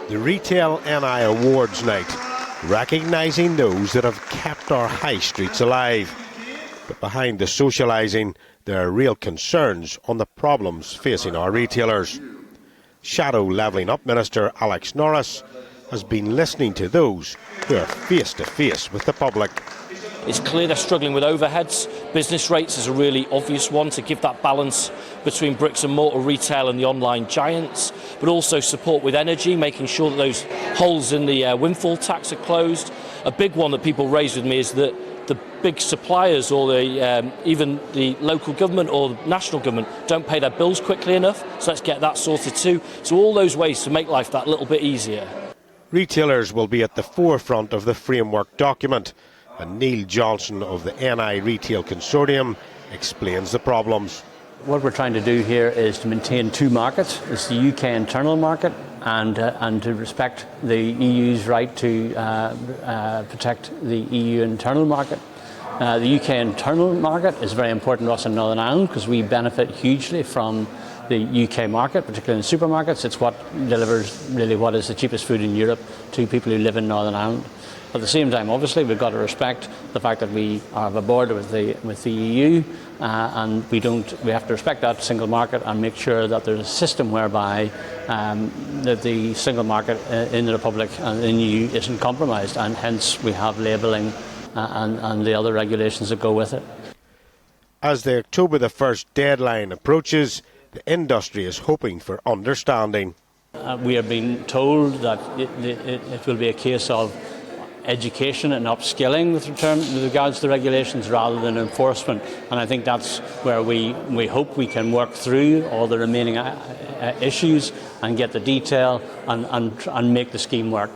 The Retail NI Awards night, recognising those that have kept our high streets alive. But behind the socialising, there are real concerns on the problems facing our retailers. Shadow Levelling Up Minister Alex Norris has been listening to those who are face to face with the public. It's clear they're struggling with overheads. Business rates is a really obvious one to give that balance between bricks and mortar retail and the online giants, but also support with energy, making sure that those holes in the windfall tax are closed. A big one that people raise with me is that the big suppliers or even the local government or national government don't pay their bills quickly enough, so let's get that sorted too. So all those ways to make life that little bit easier. Retailers will be at the forefront of the framework document, and Neil Johnson of the NI Retail Consortium explains the problems. What we're trying to do here is to maintain two markets. It's the UK internal market and to respect the EU's right to protect the EU internal market. The UK internal market is very important to us in Northern Ireland because we benefit hugely from the UK market, particularly in supermarkets. It's what delivers really what is the cheapest food in Europe to people who live in Northern Ireland. At the same time, obviously, we've got to respect the fact that we have a border with the EU, and we have to respect that single market and make sure that there's a system whereby that the single market in the Republic and in the EU isn't compromised, and hence we have labelling and the other regulations that go with it. As the October the 1st deadline approaches, the industry is hoping for understanding. We are being told that it will be a case of education and upskilling with regards to the regulations rather than enforcement, and I think that's where we hope we can work through all the remaining issues and get the detail and make the scheme work.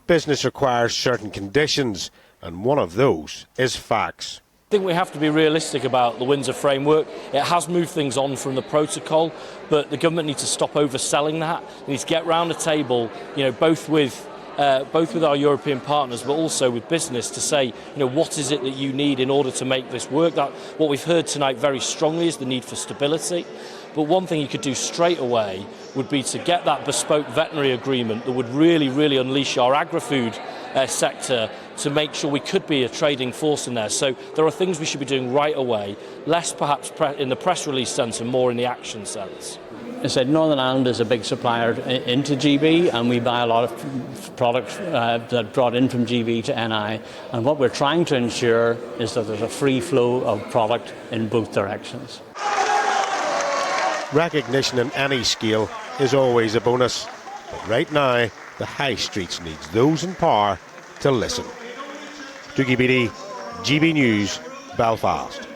Business requires certain conditions, and one of those is facts. I think we have to be realistic about the Windsor framework. It has moved things on from the protocol, but the government needs to stop overselling that. They need to get round the table, both with our European partners, but also with business, to say, what is it that you need in order to make this work? That what we've heard tonight very strongly is the need for stability. But one thing you could do straight away would be to get that bespoke veterinary agreement that would really, really unleash our agri-food sector to make sure we could be a trading force in there. So there are things we should be doing right away, less perhaps in the press release sense and more in the action sense. I said Northern Ireland is a big supplier into GB, and we buy a lot of products that are brought in from GB to NI, and what we're trying to ensure is that there's a free flow of product in both directions. Recognition on any scale is always a bonus, but right now the high streets needs those in power to listen. Dougie Beattie, GB News, Belfast.